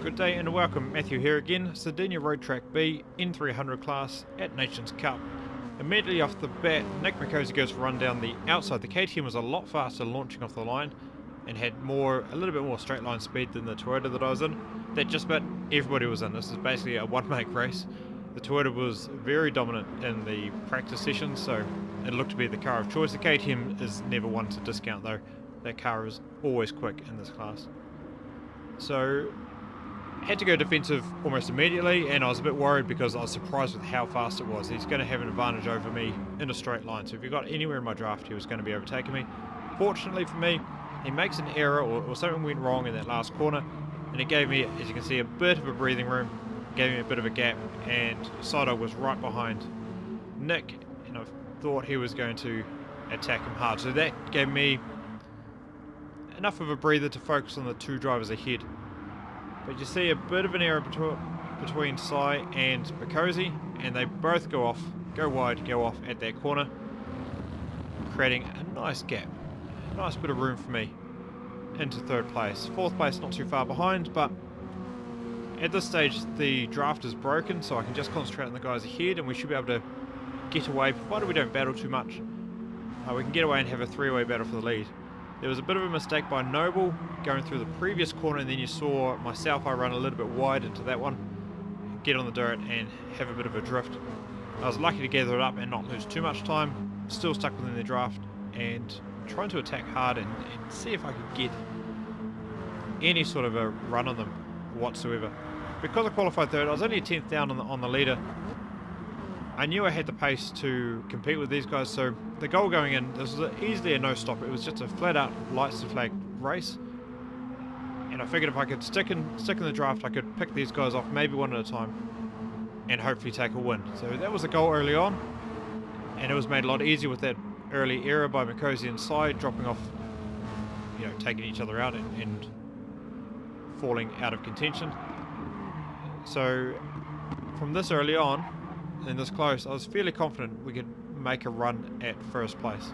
Good day and welcome, Matthew here again, Sardegna Road Track B, N300 class at Nations Cup. Immediately off the bat, Nick McCosey goes for a run down the outside. The KTM was a lot faster launching off the line and had a little bit more straight line speed than the Toyota that I was in. That just about everybody was in. This is basically a one-make race. The Toyota was very dominant in the practice sessions, so it looked to be the car of choice. The KTM is never one to discount though. That car is always quick in this class. So had to go defensive almost immediately, and I was a bit worried because I was surprised with how fast it was. He's going to have an advantage over me in a straight line, so if you got anywhere in my draft he was going to be overtaking me. Fortunately for me, he makes an error or something went wrong in that last corner, and it gave me, as you can see, a bit of a breathing room, gave me a bit of a gap, and Saito was right behind Nick, and I thought he was going to attack him hard, so that gave me enough of a breather to focus on the two drivers ahead. But you see a bit of an error between Sai and McCosey, and they both go wide, go off at that corner, creating a nice gap, a nice bit of room for me into third place. Fourth place not too far behind, but at this stage the draft is broken, so I can just concentrate on the guys ahead and we should be able to get away, provided we don't battle too much. We can get away and have a three-way battle for the lead. There was a bit of a mistake by Noble going through the previous corner, and then you saw myself, I run a little bit wide into that one, get on the dirt and have a bit of a drift. I was lucky to gather it up and not lose too much time, still stuck within the draft and trying to attack hard and see if I could get any sort of a run on them whatsoever. Because I qualified third, I was only a 10th down on the leader. I knew I had the pace to compete with these guys, so the goal going in, this was easily a no-stop. It was just a flat-out lights to flag race, and I figured if I could stick in the draft, I could pick these guys off maybe one at a time and hopefully take a win. So that was the goal early on, and it was made a lot easier with that early error by McCosey and Sai dropping off, taking each other out and falling out of contention. So from this early on, and this close, I was fairly confident we could make a run at first place.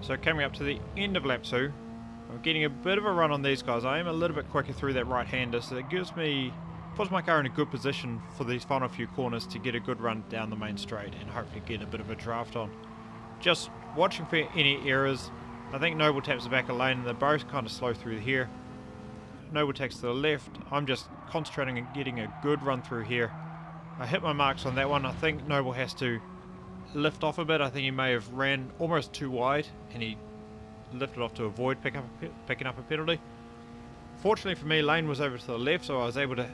So coming up to the end of lap 2, I'm getting a bit of a run on these guys. I am a little bit quicker through that right-hander, so it puts my car in a good position for these final few corners to get a good run down the main straight and hopefully get a bit of a draft on. Just watching for any errors. I think Noble taps the back of lane and they're both kind of slow through here. Noble takes to the left. I'm just concentrating on getting a good run through here. I hit my marks on that one. I think Noble has to lift off a bit. I think he may have ran almost too wide and he lifted off to avoid picking up a penalty. Fortunately for me, Lane was over to the left, so I was able to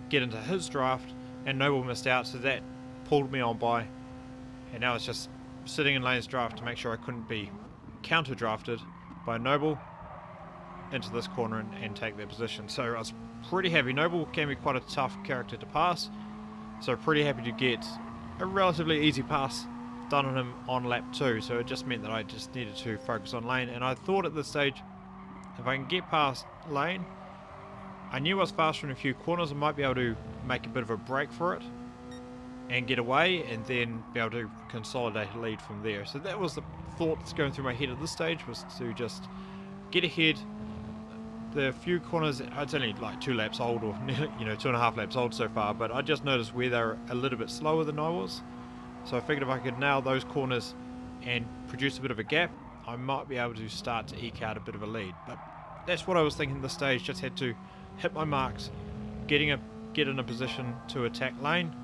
get into his draft and Noble missed out, so that pulled me on by. And now it's just sitting in Lane's draft to make sure I couldn't be counter drafted by Noble into this corner and take their position. So I was pretty happy. Noble can be quite a tough character to pass, so pretty happy to get a relatively easy pass done on him on lap 2. So it just meant that I just needed to focus on Lane, and I thought at this stage if I can get past Lane, I knew I was faster in a few corners, I might be able to make a bit of a break for it and get away and then be able to consolidate a lead from there. So that was the thought that's going through my head at this stage, was to just get ahead. The few corners, it's only like 2 laps old, or 2.5 laps old so far, but I just noticed where they're a little bit slower than I was. So I figured if I could nail those corners and produce a bit of a gap, I might be able to start to eke out a bit of a lead. But that's what I was thinking at this stage. Just had to hit my marks, get in a position to attack Lane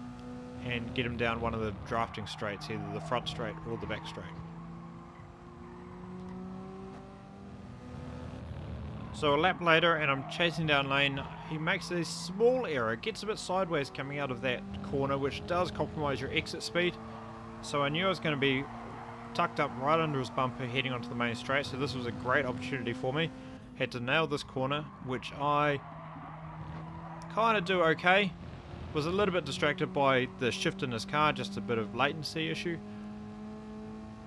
and get him down one of the drafting straights, either the front straight or the back straight. So a lap later and I'm chasing down Lane. He makes a small error, gets a bit sideways coming out of that corner, which does compromise your exit speed. So I knew I was going to be tucked up right under his bumper heading onto the main straight, so this was a great opportunity for me. Had to nail this corner, which I kind of do okay. Was a little bit distracted by the shift in his car, just a bit of latency issue.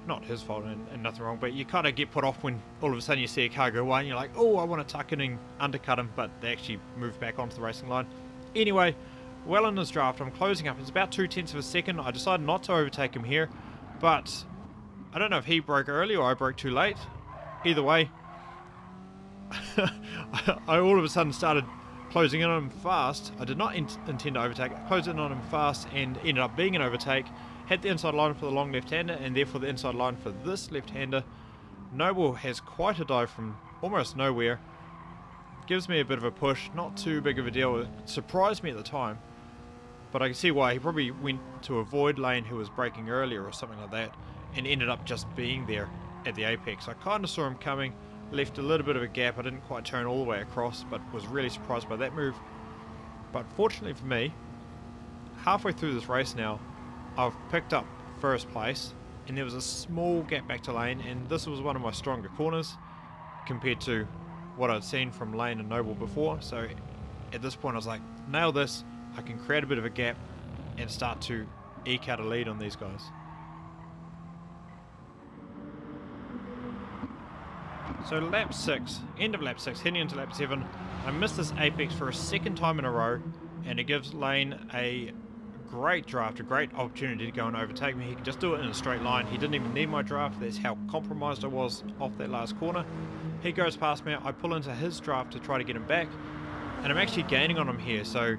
Not his fault and nothing wrong, but you kind of get put off when all of a sudden you see a car go away and you're like, oh, I want to tuck in and undercut him, but they actually move back onto the racing line. Anyway, well in his draft. I'm closing up. It's about 0.2 of a second. I decided not to overtake him here, but I don't know if he broke early or I broke too late. Either way, I all of a sudden started closing in on him fast. I did not intend to overtake. I closed in on him fast and ended up being an overtake. Had the inside line for the long left-hander and therefore the inside line for this left-hander. Noble has quite a dive from almost nowhere. Gives me a bit of a push. Not too big of a deal. It surprised me at the time. But I can see why. He probably went to avoid Lane, who was braking earlier or something like that, and ended up just being there at the apex. I kind of saw him coming, left a little bit of a gap. I didn't quite turn all the way across, but was really surprised by that move. But fortunately for me, halfway through this race now, I've picked up first place, and there was a small gap back to Lane, and this was one of my stronger corners compared to what I'd seen from Lane and Noble before. So at this point I was like, nail this, I can create a bit of a gap and start to eke out a lead on these guys. So lap 6, end of lap 6, heading into lap 7, I missed this apex for a second time in a row, and it gives Lane a great draft, a great opportunity to go and overtake me. He can just do it in a straight line. He didn't even need my draft. That's how compromised I was off that last corner. He goes past me, I pull into his draft to try to get him back, and I'm actually gaining on him here. So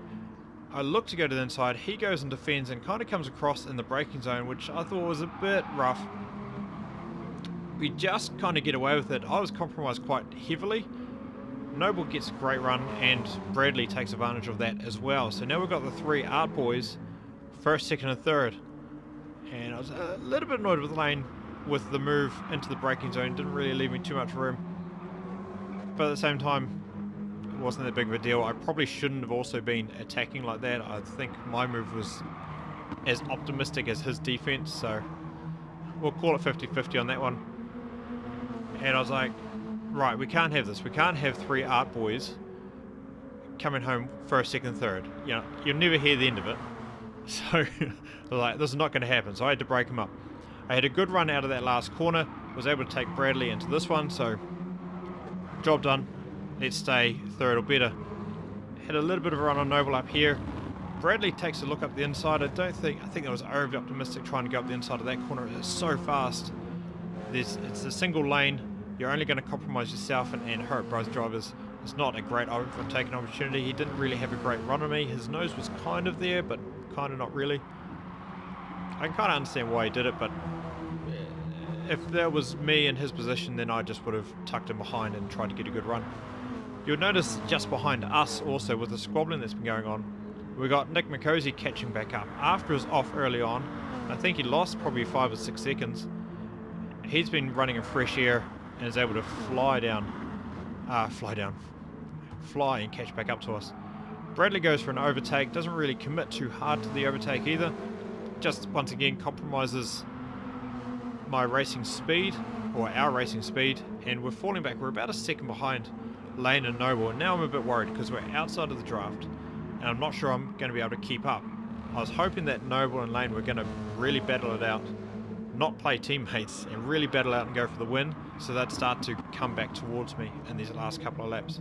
I look to go to the inside, he goes and defends and kind of comes across in the braking zone, which I thought was a bit rough. We just kind of get away with it. I was compromised quite heavily. Noble gets a great run and Bradley takes advantage of that as well. So now we've got the three Art boys, first, second and third. And I was a little bit annoyed with Lane with the move into the braking zone. Didn't really leave me too much room. But at the same time, it wasn't that big of a deal. I probably shouldn't have also been attacking like that. I think my move was as optimistic as his defense. So we'll call it 50-50 on that one. And I was like, right, we can't have this. We can't have three Art boys coming home first, second, third. You know, you'll never hear the end of it. So, like, this is not going to happen. So I had to break him up. I had a good run out of that last corner. Was able to take Bradley into this one. So, job done. Let's stay third or better. Had a little bit of a run on Noble up here. Bradley takes a look up the inside. I think I was overly optimistic trying to go up the inside of that corner. It's so fast. It's a single lane. You're only going to compromise yourself and hurt both drivers. It's not a great overtaking opportunity. He didn't really have a great run on me. His nose was kind of there, but kind of not really. I can kind of understand why he did it, but if that was me in his position, then I just would have tucked him behind and tried to get a good run. You'll notice just behind us also with the squabbling that's been going on, we got Nick McCosey catching back up. After his off early on, I think he lost probably 5 or 6 seconds. He's been running in fresh air and is able to fly and catch back up to us. Bradley goes for an overtake, doesn't really commit too hard to the overtake either. Just once again compromises my racing speed, or our racing speed, and we're falling back. We're about a second behind Lane and Noble, and now I'm a bit worried because we're outside of the draft and I'm not sure I'm going to be able to keep up. I was hoping that Noble and Lane were going to really battle it out, not play teammates, and really battle out and go for the win, so they'd start to come back towards me in these last couple of laps.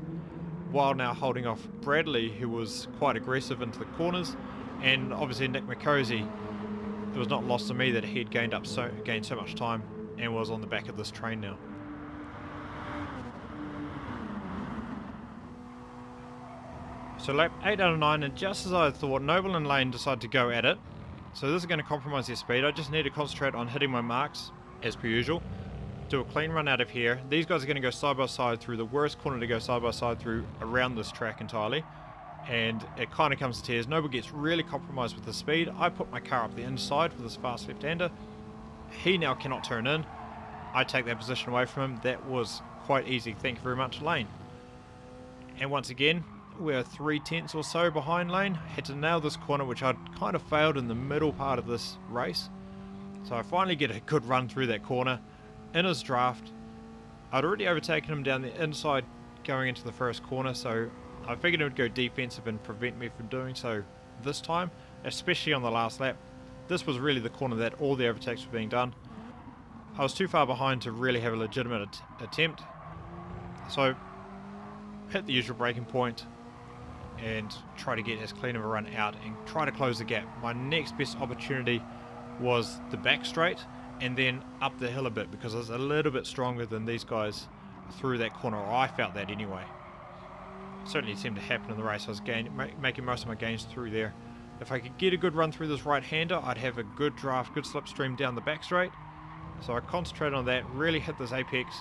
While now holding off Bradley, who was quite aggressive into the corners, and obviously Nick McCosey. It was not lost to me that he had gained so much time and was on the back of this train now. So lap 8 out of 9, and just as I thought, Noble and Lane decided to go at it. So this is going to compromise their speed. I just need to concentrate on hitting my marks, as per usual. Do a clean run out of here. These guys are going to go side by side through the worst corner to go side by side through around this track entirely. And it kind of comes to tears. Noble gets really compromised with the speed. I put my car up the inside with this fast left-hander. He now cannot turn in. I take that position away from him. That was quite easy. Thank you very much, Lane. And once again, we're 3/10 or so behind Lane. Had to nail this corner, which I'd kind of failed in the middle part of this race. So I finally get a good run through that corner in his draft. I'd already overtaken him down the inside going into the first corner, so I figured it would go defensive and prevent me from doing so this time, especially on the last lap. This was really the corner that all the overtakes were being done. I was too far behind to really have a legitimate attempt, so hit the usual braking point, and try to get as clean of a run out and try to close the gap. My next best opportunity was the back straight and then up the hill a bit, because I was a little bit stronger than these guys through that corner, or I felt that anyway. Certainly seemed to happen in the race. I was making most of my gains through there. If I could get a good run through this right-hander, I'd have a good draft, good slipstream down the back straight. So I concentrated on that, really hit this apex.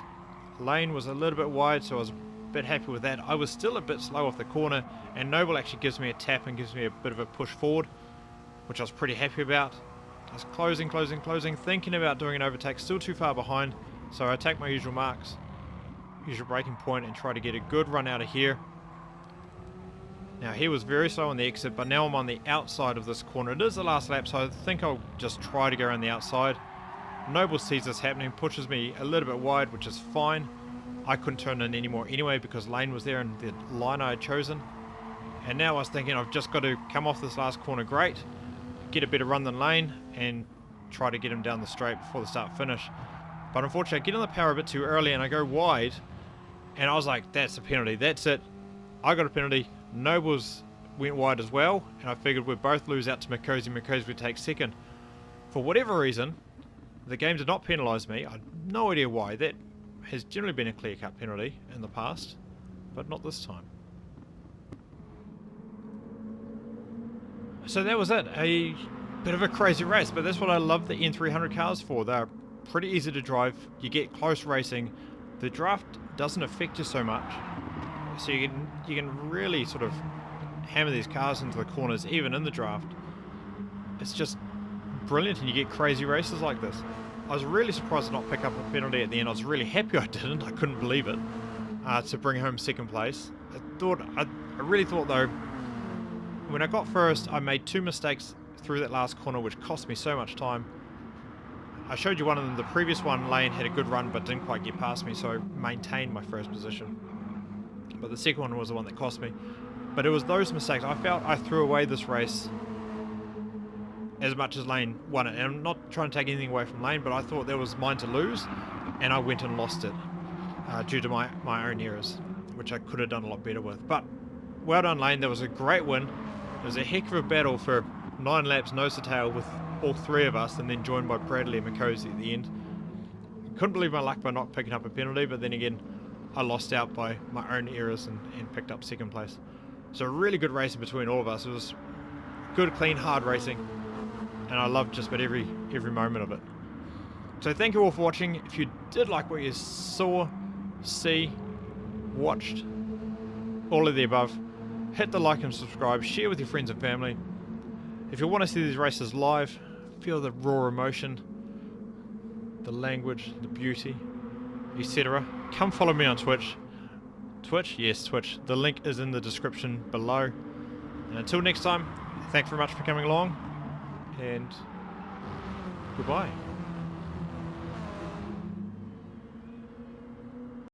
Lane was a little bit wide, so I was a bit happy with that. I was still a bit slow off the corner, and Noble actually gives me a tap and gives me a bit of a push forward, which I was pretty happy about. I was closing, thinking about doing an overtake, still too far behind, so I take my usual marks, usual braking point, and try to get a good run out of here. Now he was very slow on the exit, but now I'm on the outside of this corner. It is the last lap, so I think I'll just try to go around the outside. Noble sees this happening, pushes me a little bit wide, which is fine. I couldn't turn in anymore anyway because Lane was there and the line I had chosen. And now I was thinking I've just got to come off this last corner great, get a better run than Lane, and try to get him down the straight before the start finish. But unfortunately I get on the power a bit too early and I go wide, and I was like, that's a penalty, that's it. I got a penalty. Nobles went wide as well, and I figured we'd both lose out to Mikosi. Mikosi would take second. For whatever reason, the game did not penalise me. I have no idea why. That has generally been a clear-cut penalty in the past, but not this time. So that was it. A bit of a crazy race, but that's what I love the N300 cars for. They're pretty easy to drive. You get close racing. The draft doesn't affect you so much. So you can really sort of hammer these cars into the corners, even in the draft. It's just brilliant, and you get crazy races like this. I was really surprised to not pick up a penalty at the end. I was really happy I didn't. I couldn't believe it. To bring home second place. I really thought though, when I got first, I made two mistakes through that last corner, which cost me so much time. I showed you one of them. The previous one, Lane had a good run, but didn't quite get past me, so I maintained my first position. But the second one was the one that cost me. But it was those mistakes. I felt I threw away this race as much as Lane won it. And I'm not trying to take anything away from Lane, but I thought that was mine to lose, and I went and lost it due to my own errors, which I could have done a lot better with. But well done, Lane. That was a great win. It was a heck of a battle for 9 laps nose to tail with all three of us, and then joined by Bradley and Mikosi at the end. Couldn't believe my luck by not picking up a penalty, but then again, I lost out by my own errors and picked up second place. So really good racing between all of us. It was good, clean, hard racing, and I loved just about every moment of it. So thank you all for watching. If you did like what you saw, watched, all of the above, hit the like and subscribe, share with your friends and family. If you want to see these races live, feel the raw emotion, the language, the beauty, etc., come follow me on Twitch. Twitch? Yes, Twitch. The link is in the description below. And until next time, thanks very much for coming along, and goodbye.